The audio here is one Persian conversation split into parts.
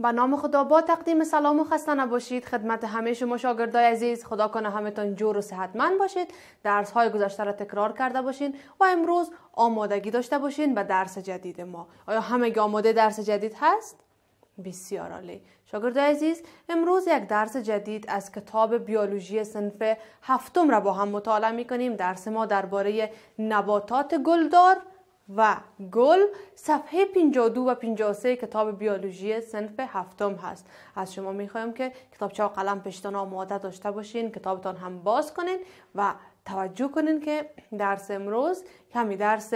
به نام خدا با تقدیم سلام و خسته نباشید خدمت همه شما شاگردای عزیز. خدا کنه همتون جور و صحتمند باشید، درس های گذشته را تکرار کرده باشین و امروز آمادگی داشته باشین به درس جدید ما. آیا همگی آماده درس جدید هست؟ بسیار عالی. شاگردای عزیز، امروز یک درس جدید از کتاب بیولوژی صنف هفتم را با هم مطالعه می‌کنیم. درس ما درباره نباتات گلدار و گل، صفحه 52 و 53 کتاب بیولوژی صنف هفتم هست. از شما میخوایم که کتابچه و قلم پیشتان آماده داشته باشین، کتابتان هم باز کنین و توجه کنین که درس امروز کمی درس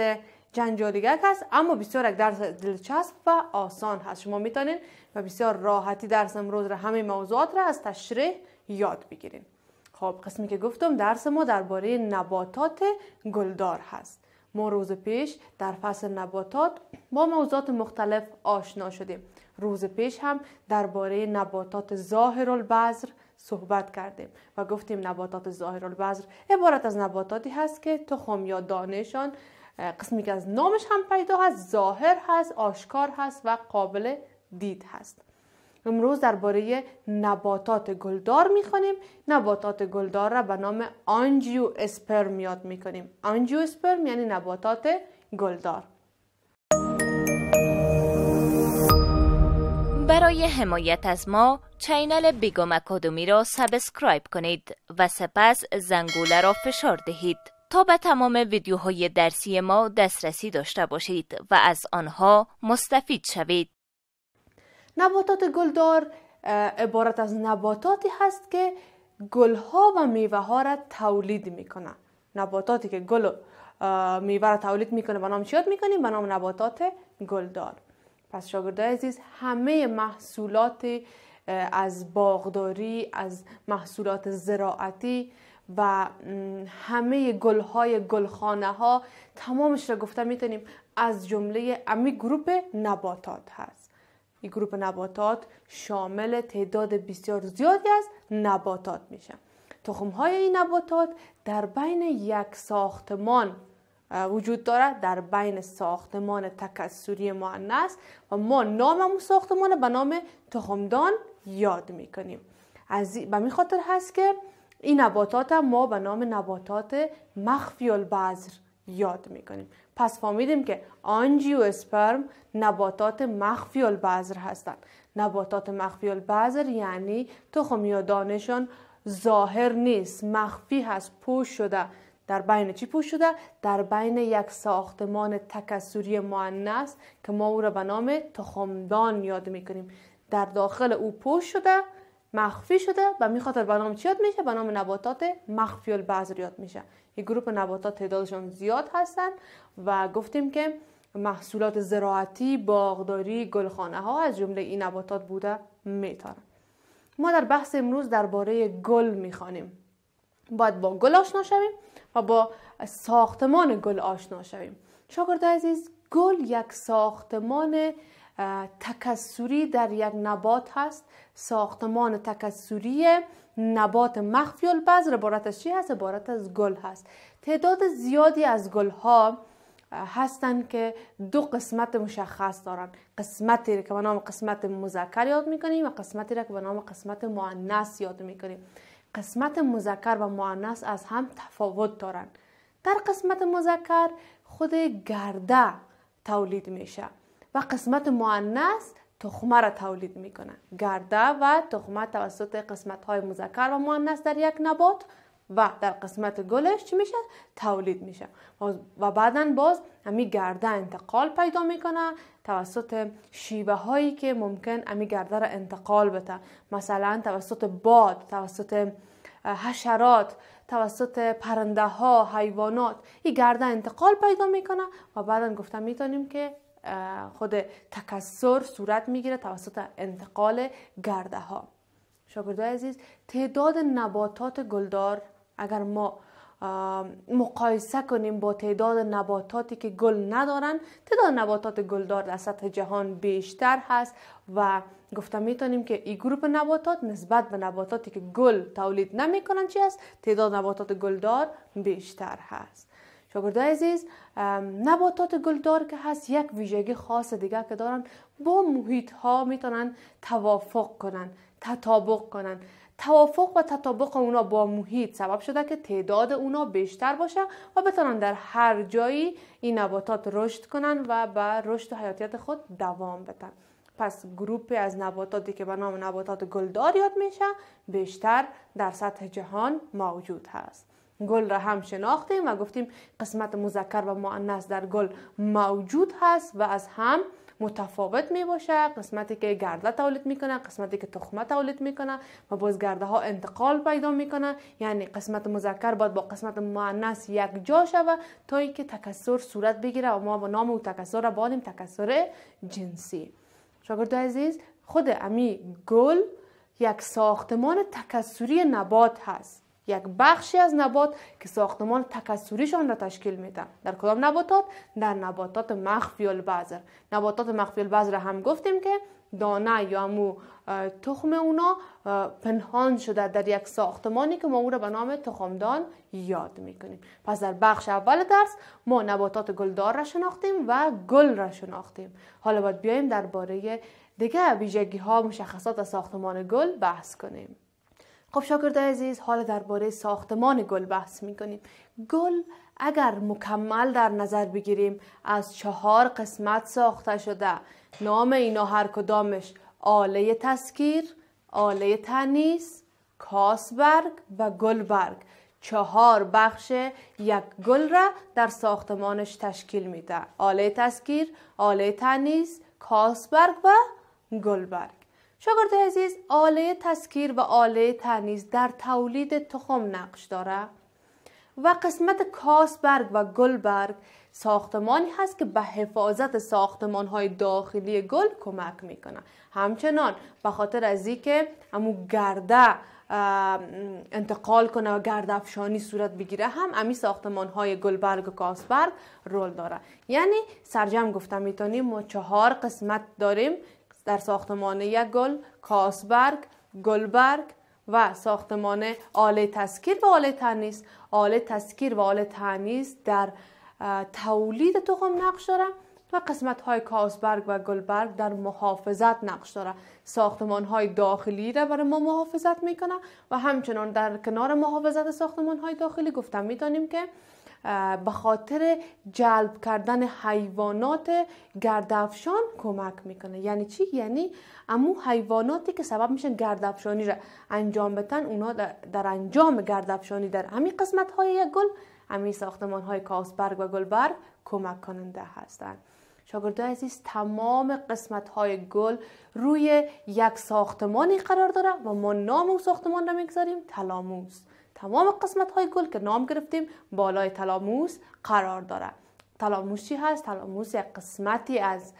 جنجالیگک هست، اما بسیار یک درس دلچسب و آسان هست. شما میتونین و بسیار راحتی درس امروز را، همه موضوعات را از تشریح یاد بگیرین. خب، قسمی که گفتم درس ما درباره نباتات گلدار هست. ما روز پیش در فصل نباتات با موضوعات مختلف آشنا شدیم. روز پیش هم درباره نباتات ظاهرالبذر صحبت کردیم و گفتیم نباتات ظاهرالبذر عبارت از نباتاتی هست که تخم یا دانه‌شان قسمی که از نامش هم پیدا هست، ظاهر هست، آشکار هست و قابل دید هست. امروز درباره نباتات گلدار میخوانیم. نباتات گلدار را به نام آنژیواسپرم یاد میکنیم. آنژیواسپرم یعنی نباتات گلدار. برای حمایت از ما چینل بیگم اکادمی را سابسکرایب کنید و سپس زنگوله را فشار دهید تا به تمام ویدیوهای درسی ما دسترسی داشته باشید و از آنها مستفید شوید. نباتات گلدار عبارت از نباتاتی هست که گلها و میوه ها را تولید میکنه. نباتاتی که گل و میوه را تولید میکنه به نام چی یاد میکنیم؟ به نام نباتات گلدار. پس شاگردای عزیز، همه محصولات از باغداری، از محصولات زراعتی و همه گلهای گلخانه ها، تمامش را گفته میتونیم از جمله امی گروپ نباتات هست. این گروپ نباتات شامل تعداد بسیار زیادی از نباتات میشه. تخم‌های این نباتات در بین یک ساختمان وجود دارد، در بین ساختمان تکثری مؤنث، و ما نام همون ساختمان به نام تخمدان یاد میکنیم. به این خاطر هست که این نباتات هم ما به نام نباتات مخفی البذر یاد میکنیم. پس فهمیدیم که آنژیواسپرم نباتات مخفی البذر هستند. نباتات مخفی البذر یعنی تخم یا دانه‌شان ظاهر نیست، مخفی هست، پوش شده. در بین چی پوش شده؟ در بین یک ساختمان تکثری مؤنث که ما او را به نام تخمدان یاد میکنیم. در داخل او پوش شده، مخفی شده، و می خاطر به نام چی یاد میشه؟ به نام نباتات مخفی البذر یاد میشه. این گروپ نباتات تعدادشون زیاد هستند و گفتیم که محصولات زراعتی، باغداری، گلخانه ها از جمله این نباتات بوده میتونن. ما در بحث امروز درباره گل میخوانیم. باید با گل آشنا شویم و با ساختمان گل آشنا شویم. شاگرد عزیز، گل یک ساختمان تکثری در یک نبات هست. ساختمان تکثری نبات مخفی البذر عبارت از چی هست؟ عبارت از گل هست. تعداد زیادی از گل ها هستند که دو قسمت مشخص دارن. قسمتی که به نام قسمت مذکر یاد میکنیم و قسمتی که به نام قسمت مؤنث یاد میکنیم. قسمت مذکر و مؤنث از هم تفاوت دارن. در قسمت مذکر خود گرده تولید میشه و قسمت مؤنث تخمه را تولید میکنه. گرده و تخمه توسط قسمت های مذکر و مؤنث در یک نبات و در قسمت گلش چی میشه؟ تولید میشه. و بعداً باز همی گرده انتقال پیدا میکنه توسط شیوه هایی که ممکن همی گرده را انتقال بده، مثلا توسط باد، توسط حشرات، توسط پرنده ها، حیوانات. این گرده انتقال پیدا میکنه و بعداً گفتم میتونیم که خود تکثر صورت میگیره توسط انتقال گرده ها. شاگردای عزیز، تعداد نباتات گلدار اگر ما مقایسه کنیم با تعداد نباتاتی که گل ندارن، تعداد نباتات گلدار در سطح جهان بیشتر هست و گفتم میتونیم که این گروپ نباتات نسبت به نباتاتی که گل تولید نمیکنن چی هست؟ تعداد نباتات گلدار بیشتر هست. شاگردای عزیز، نباتات گلدار که هست یک ویژگی خاص دیگه که دارن، با محیط ها میتونن توافق کنن، تطابق کنن. توافق و تطابق اونا با محیط سبب شده که تعداد اونا بیشتر باشه و بتونن در هر جایی این نباتات رشد کنن و به رشد حیاتیت خود دوام بدن. پس گروپی از نباتاتی که به نام نباتات گلدار یاد میشه بیشتر در سطح جهان موجود هست. گل را هم شناختیم و گفتیم قسمت مذکر و مؤنث در گل موجود هست و از هم متفاوت می باشه. قسمتی که گرده تولید میکنه، قسمتی که تخمه تولید میکنه و باز گرده ها انتقال پیدا میکنه. یعنی قسمت مذکر باید با قسمت مؤنث یک جا شود تا اینکه تکثر صورت بگیره و ما با نام او تکثر را بانیم تکثر جنسی. شاگرد عزیز، خود امی گل یک ساختمان تکثری نبات هست، یک بخشی از نبات که ساختمان تکثریشان را تشکیل میده. در کدام نباتات؟ در نباتات مخفی البذر. نباتات مخفی البذر هم گفتیم که دانه یا همو تخم اونا پنهان شده در یک ساختمانی که ما او را به نام تخمدان یاد میکنیم. پس در بخش اول درس ما نباتات گلدار را شناختیم و گل را شناختیم. حالا باید بیایم درباره دیگه ویژگی ها، مشخصات و ساختمان گل بحث کنیم. خب شاگردای عزیز، حالا درباره ساختمان گل بحث میکنیم. گل اگر مکمل در نظر بگیریم از 4 قسمت ساخته شده. نام اینا هر کدامش آله تسکیر، آله تانیث، کاسبرگ و گلبرگ. 4 بخش یک گل را در ساختمانش تشکیل میده. آله تسکیر، آله تانیث، کاسبرگ و گلبرگ. شاگرد عزیز، آله تسکیر و آله تانیث در تولید تخم نقش داره و قسمت کاسبرگ و گلبرگ ساختمانی هست که به حفاظت ساختمان‌های داخلی گل کمک میکنه. همچنان به خاطر از اینکه همون گرده انتقال کنه و گرد افشانی صورت بگیره هم امی ساختمان‌های گلبرگ و کاسبرگ رول داره. یعنی سرجم گفتم میتونیم ما 4 قسمت داریم در ساختمان یک گل: کاسبرگ، گلبرگ و ساختمان آله تسکیر و آله تانیث. آله تسکیر و آله تانیث در تولید تخم نقش داره و قسمت های کاسبرگ و گلبرگ در محافظت نقش داره. ساختمان های داخلی را برای ما محافظت میکنه و همچنان در کنار محافظت ساختمان های داخلی گفتم میتونیم که به خاطر جلب کردن حیوانات گردافشان کمک میکنه. یعنی چی؟ یعنی امو حیواناتی که سبب میشن گردافشانی را انجام بدن، اونا در انجام گردافشانی در همین قسمت های یک گل، همین ساختمان های کاسبرگ و گلبرگ کمک کننده هستند. شاگردای عزیز، تمام قسمت های گل روی یک ساختمانی قرار داره و ما نام اون ساختمان را میگذاریم تالاموس. تمام قسمت های گل که نام گرفتیم بالای تالاموس قرار داره. تالاموس چی هست؟ تالاموس یک قسمتی از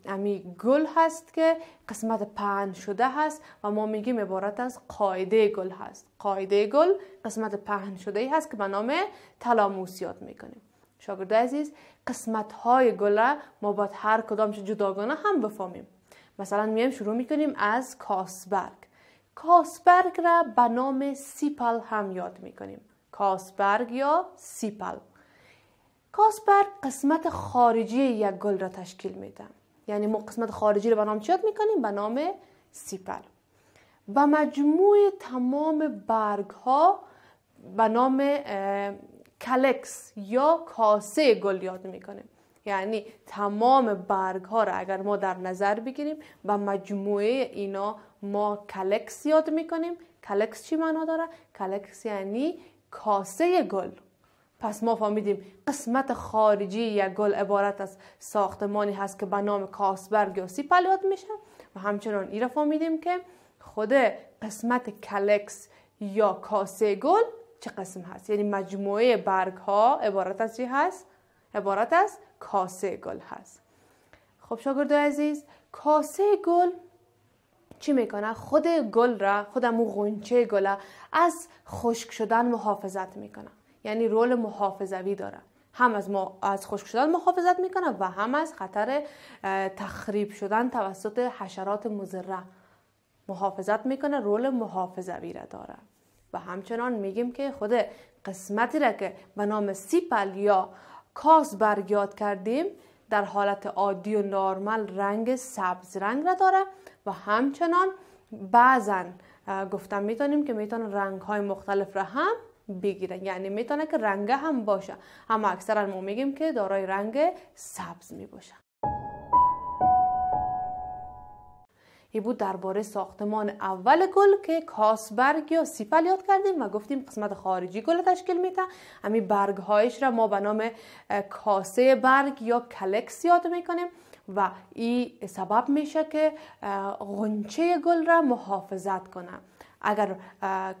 امی گل هست که قسمت پهن شده هست و ما میگیم عبارت از قاعده گل هست. قاعده گل قسمت پهن شده هست که به نام تالاموس یاد میکنیم. شاگردای عزیز، قسمت های گل را ما باید هر کدامش جداگانه هم بفهمیم. مثلا میایم شروع میکنیم از کاسبرگ. کاسبرگ را به نام سیپل هم یاد میکنیم. کاسبرگ یا سیپل. کاسبرگ قسمت خارجی یک گل را تشکیل میده. یعنی ما قسمت خارجی را به نام چی یاد میکنیم؟ به نام سیپل. و مجموع تمام برگ ها به نام کلکس یا کاسه گل یاد میکنیم. یعنی تمام برگ ها را اگر ما در نظر بگیریم و مجموعه اینا ما کلکس یاد میکنیم. کلکس چی معنا داره؟ کلکس یعنی کاسه گل. پس ما فهمیدیم قسمت خارجی یک گل عبارت از ساختمانی هست که به نام کاسبرگ یا سیپل یاد میشه و همچنان این را فهمیدیم که خود قسمت کلکس یا کاسه گل چه قسم هست. یعنی مجموعه برگ ها عبارت از چی هست؟ عبارت از کاسه گل هست. خب شاگردای عزیز، کاسه گل چی میکنه؟ خود گل را، خودمو غنچه گل از خشک شدن محافظت میکنه. یعنی رول محافظوی داره. هم از خشک شدن محافظت میکنه و هم از خطر تخریب شدن توسط حشرات مضره محافظت میکنه. رول محافظوی را داره. و همچنان میگیم که خود قسمتی را که به نام سیپل یا کاسبرگ یاد کردیم در حالت عادی و نرمال رنگ سبز رنگ را داره و همچنان بعضا گفتم میتونیم که میتونه رنگ های مختلف را هم بگیره، یعنی میتونه که رنگ هم باشه، اما اکثرا ما میگیم که دارای رنگ سبز میباشه. این بود درباره ساختمان اول گل که کاسبرگ یا سیپل یاد کردیم و گفتیم قسمت خارجی گل تشکیل میده. همین برگ هایش را ما به نام کاسه برگ یا کلکس یاد میکنیم و این سبب میشه که غنچه گل را محافظت کنه. اگر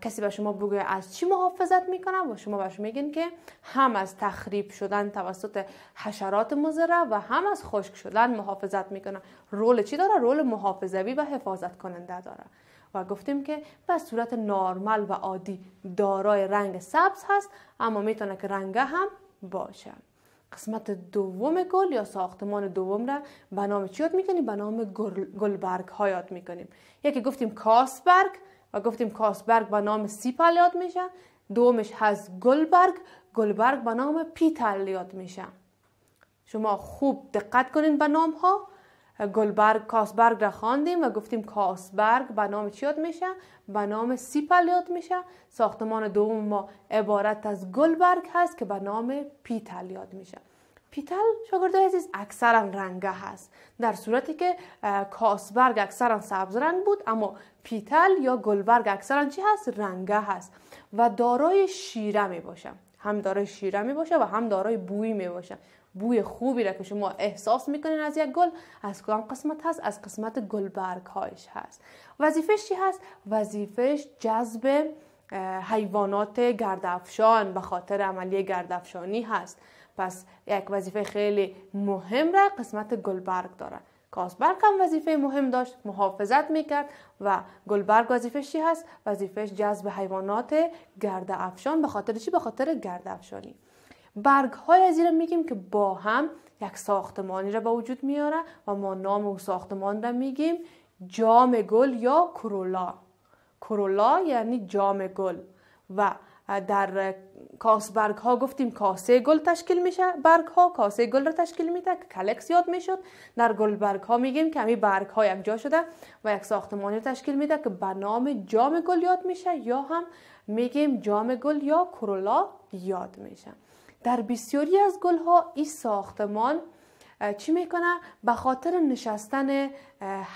کسی به شما بگه از چی محافظت میکنه و شما بهش میگین که هم از تخریب شدن توسط حشرات مضر و هم از خشک شدن محافظت میکنه. رول چی داره؟ رول محافظوی و حفاظت کننده داره و گفتیم که به صورت نرمال و عادی دارای رنگ سبز هست، اما میتونه که رنگ هم باشه. قسمت دوم گل یا ساختمان دوم را به نام چی یاد میکنیم؟ به نام گلبرگ ها یاد میکنیم. یکی گفتیم کاسبرگ و گفتیم کاسبرگ به نام سیپل یاد میشه. دومش هست گلبرگ. گلبرگ به نام پیتل یاد میشه. شما خوب دقت کنین به نام ها. گلبرگ کاسبرگ را خواندیم و گفتیم کاسبرگ به نام چی یاد میشه؟ به نام سیپل یاد میشه. ساختمان دوم ما عبارت از گلبرگ هست که به نام پیتل یاد میشه. پیتل شاگردای عزیز اکثرا رنگه هست، در صورتی که کاسبرگ اکثرا سبز رنگ بود، اما پیتل یا گلبرگ اکثرا چی هست؟ رنگه هست و دارای شیره می باشه. هم دارای شیره می باشه و هم دارای بوی می باشه. بوی خوبی را که شما احساس میکنین از یک گل از کدام قسمت هست؟ از قسمت گلبرگ هایش هست. وظیفش چی هست؟ وظیفش جذب حیوانات گردافشان به خاطر عملیه گردافشانی هست. پس یک وظیفه خیلی مهم را قسمت گلبرگ داره. کاسبرگ هم وظیفه مهم داشت، محافظت میکرد و گلبرگ وظیفش چی هست؟ وظیفش جذب حیوانات گردافشان به خاطر چی؟ به خاطر گردافشانی. برگ های از این میگیم که با هم یک ساختمانی را به وجود میاره و ما نام اون ساختمان را میگیم جام گل یا کرولا. کرولا یعنی جام گل. و در کاسبرگ ها گفتیم کاسه گل تشکیل میشه، برگ ها کاسه گل را تشکیل میده که کلکس یاد میشد. در گلبرگ ها میگیم که همین برگ ها یک جا شده و یک ساختمانی تشکیل میده که به نام جام گل یاد میشه یا هم میگیم جام گل یا کرولا یاد میشه. در بسیاری از گل ها این ساختمان چی میکنه؟ به خاطر نشستن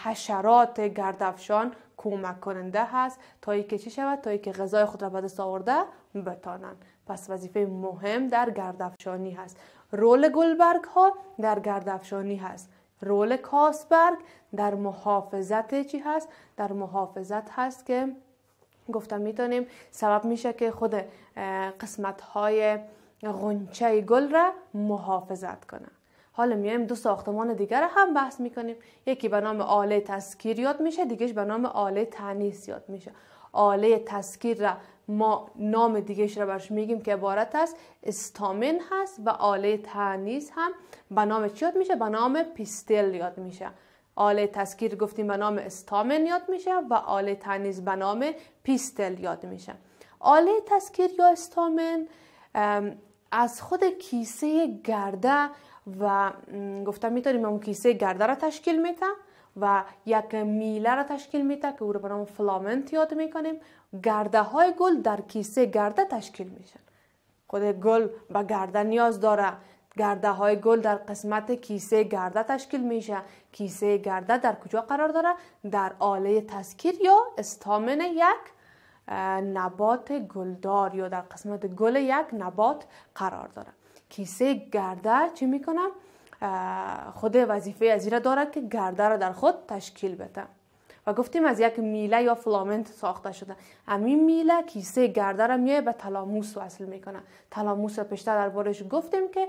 حشرات گردافشان کمک کننده هست تا اینکه چی شود؟ تا اینکه غذای خود را به دست آورده بتانن. پس وظیفه مهم در گردافشانی هست. رول گلبرگ ها در گردافشانی هست. رول کاسبرگ در محافظت چی هست؟ در محافظت هست که گفتم میتونیم سبب میشه که خود قسمت های غنچه گل را محافظت کنه. حالا میایم دو ساختمان دیگر هم بحث میکنیم. یکی به نام آله تسکیر یاد میشه، دیگهش به نام آله تانیث یاد میشه. آله تسکیر را ما نام دیگهش را برش میگیم که عبارت است استامن هست و آله تانیث هم به نام چی یاد میشه؟ به نام پیستل یاد میشه. آله تسکیر گفتیم به نام استامن یاد میشه و آله تانیث به نام پیستل یاد میشه. آله تسکیر یا استامن از خود کیسه گرده و گفتم میتونیم اون کیسه گرده را تشکیل میده و یک میله را تشکیل میده که او را به نام فلامنت یاد میکنیم. گرده های گل در کیسه گرده تشکیل میشن. خود گل به گرده نیاز داره. گرده های گل در قسمت کیسه گرده تشکیل میشه. کیسه گرده در کجا قرار داره؟ در آله تسکیر یا استامن یک نبات گلدار یا در قسمت گل یک نبات قرار داره. کیسه گرده چی میکنه؟ خود وظیفه از این داره که گرده را در خود تشکیل بده و گفتیم از یک میله یا فلامنت ساخته شده. همین میله کیسه گرده را میای به تالاموس وصل میکنه. تالاموس را پیشتر دربارش گفتیم که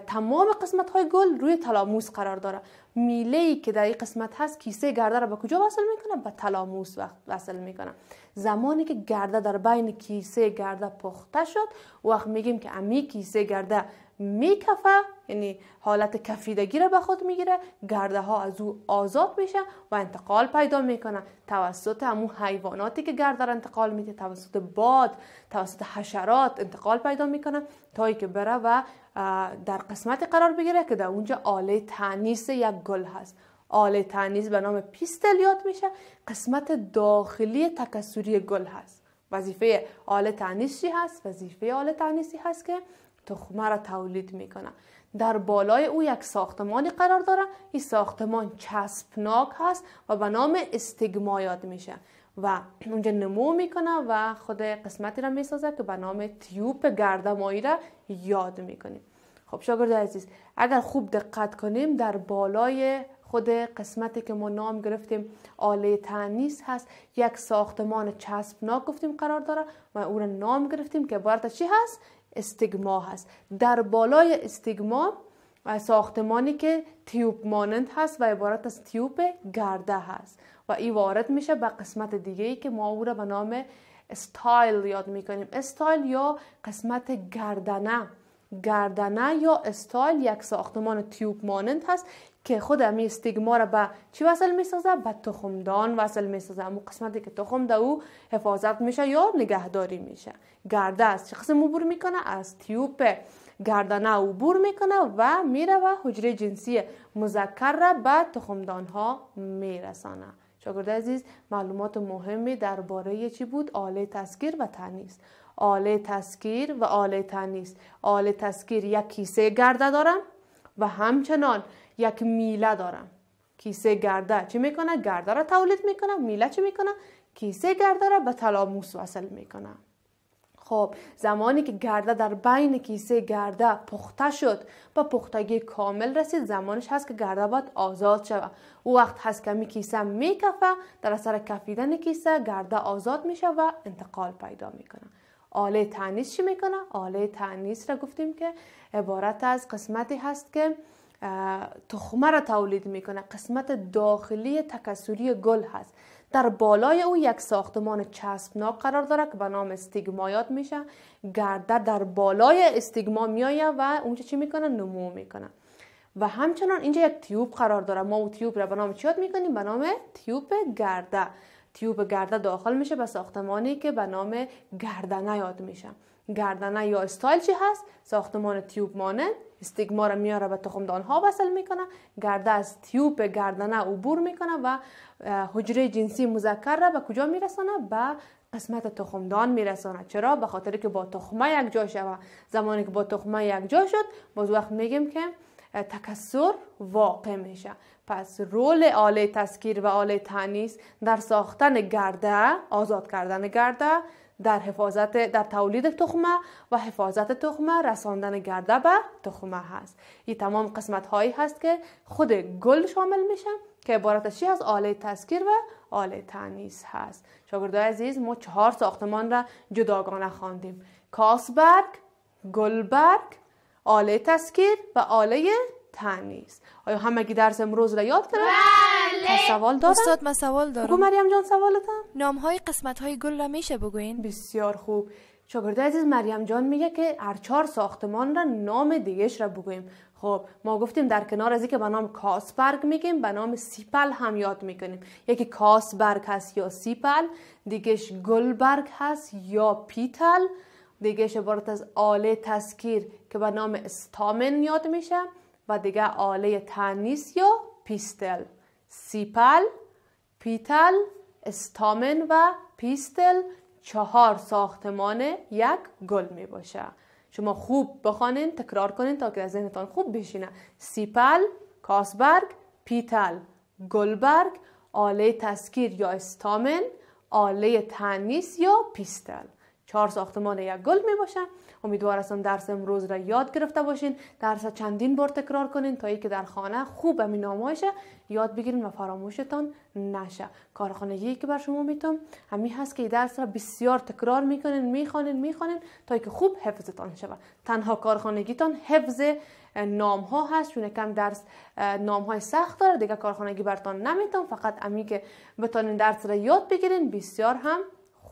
تمام قسمت های گل روی تالاموس قرار داره. میله ای که در این قسمت هست کیسه گرده را به کجا وصل میکنه؟ به تالاموس وصل میکنه. زمانی که گرده در بین کیسه گرده پخته شد وقت میگیم که امی کیسه گرده میکفه، یعنی حالت کفیدگی را به خود میگیره، گرده ها از او آزاد میشه و انتقال پیدا میکنه توسط همون حیواناتی که گرده را انتقال میده، توسط باد، توسط حشرات انتقال پیدا میکنه تا ای که بره و در قسمتی قرار بگیره که در اونجا آله تانیث یک گل هست. آله تانیث به نام پیستل یاد میشه، قسمت داخلی تکثری گل هست. وظیفه آله تانیث چی هست؟ وظیفه آله تانیثی هست که تخمه را تولید میکنه. در بالای او یک ساختمانی قرار داره، این ساختمان چسبناک هست و به نام استیگما یاد میشه و اونجا نمو میکنه و خود قسمتی را میسازه که به نام تیوب گردهمایی را یاد میکنیم. خب شاگرد عزیز، اگر خوب دقت کنیم در بالای خود قسمتی که ما نام گرفتیم آله تانیث هست، یک ساختمان چسبناک گفتیم قرار داره و اون را نام گرفتیم که عبارت چی هست؟ استیگما هست. در بالای استیگما ساختمانی که تیوب مانند هست و عبارت از تیوب گرده هست و این وارد میشه به قسمت دیگه ای که ما او را به نام استایل یاد میکنیم. استایل یا قسمت گردنه. گردنه یا استایل یک ساختمان تیوب مانند هست که خود امی استیگما را به چی وصل میسازه؟ به تخمدان وصل میسازه. اما قسمتی که تخم در او حفاظت میشه یا نگهداری میشه. گرده از چه قسم عبور میکنه؟ از تیوب گردنه عبور میکنه و میره و حجره جنسی مذکر را به تخمدان ها میرسانه. شاگرد عزیز، معلومات مهمی درباره چی بود؟ آله تسکیر و تانیث. آله تسکیر و آله تانیث. آله تسکیر یک کیسه گرده دارم و همچنان یک میله دارم. کیسه گرده چی میکنه؟ گرده را تولید میکنه. میله چی میکنه؟ کیسه گرده را به تالاموس وصل میکنه. خب زمانی که گرده در بین کیسه گرده پخته شد و پختگی کامل رسید، زمانش هست که گرده باید آزاد شود. او وقت هست که می کیسه میکفه، در اثر کفیدن کیسه گرده آزاد میشه و انتقال پیدا میکنه. آله تانیث چی میکنه؟ آله تانیث را گفتیم که عبارت از قسمتی هست که تخمه را تولید میکنه. قسمت داخلی تکثری گل هست. در بالای او یک ساختمان چسبناک قرار داره که به نام استیگما یاد میشه. گرده در بالای استیگما میایه و اونجا چی میکنه؟ نمو میکنه. و همچنان اینجا یک تیوب قرار داره. ما او تیوب را به نام چی یاد میکنیم؟ به نام تیوب گرده. تیوب گرده داخل میشه به ساختمانی که به نام گردنه یاد میشه. گردنه یا استایل چی هست؟ ساختمان تیوب مانند. استیگما را میاره به تخمدان ها وصل میکنه. گرده از تیوب گردنه عبور میکنه و حجره جنسی مذکر را به کجا میرسانه؟ به قسمت تخمدان میرسانه. چرا؟ به خاطر که با تخمه یک جا شود. زمانی که با تخمه یک جا شد، باز وقت میگیم که تکثر واقع میشه. پس رول آله تسکیر و آله تانیث در ساختن گرده، آزاد کردن گرده، در حفاظت، در تولید تخمه و حفاظت تخمه، رساندن گرده به تخمه هست. این تمام قسمت هایی هست که خود گل شامل میشه که عبارت از چی هست؟ آله تسکیر و آله تانیث هست. شاگردای عزیز، ما 4 ساختمان را جداگانه خواندیم: کاسبرگ، گلبرگ، آله تسکیر و آله تانیث. آیا همگی درس امروز را یاد کردن؟ بله. سوال دارم؟ استاد من سوال دارم. بگو مریم جان سوالتم. نام‌های قسمت‌های گل را میشه بگوین؟ بسیار خوب. شاگرد عزیز، مریم جان میگه که هر 4 ساختمان را نام دیگه‌اش را بگوییم. خب ما گفتیم در کنار از اینکه به نام کاسبرگ میگیم، به نام سیپل هم یاد میکنیم. یکی کاسبرگ هست یا سیپل، دیگهش گلبرگ هست یا پیتل، دیگهش عبارت از آله تسکیر که به نام استامن یاد میشه و دیگه آله تانیث یا پیستل. سیپل، پیتل، استامن و پیستل 4 ساختمان یک گل می باشه. شما خوب بخوانین، تکرار کنین تا که از ذهنتان خوب بشینه. سیپل، کاسبرگ، پیتل، گلبرگ، آله تسکیر یا استامن، آله تانیث یا پیستل. 4 ساختمان یک گل می باشه. امیدوار هستم درس امروز را یاد گرفته باشین. درس چندین بار تکرار کنین تا اینکه در خانه خوب همین نامه‌اش یاد بگیرین و فراموشتان نشه. کارخانگی که بر شما میتونم همین هست که این درس را بسیار تکرار میکنین، میخوانین تا اینکه خوب حفظتان شود. تنها کارخانگیتان حفظ نام ها هست، چون کم درس نام های سخت داره. دیگه کارخانگی برتان نمیتونم، فقط امی که بتونین درس را یاد بگیرین بسیار هم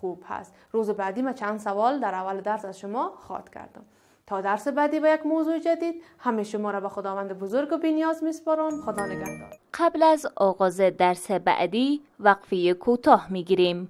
خوب هست. روز بعدی من چند سوال در اول درس از شما خواهد کردم. تا درس بعدی با یک موضوع جدید همه شما را به خداوند بزرگ و بی‌نیاز میسپارم. خدا نگهدار. قبل از آغاز درس بعدی وقفه کوتاه میگیریم.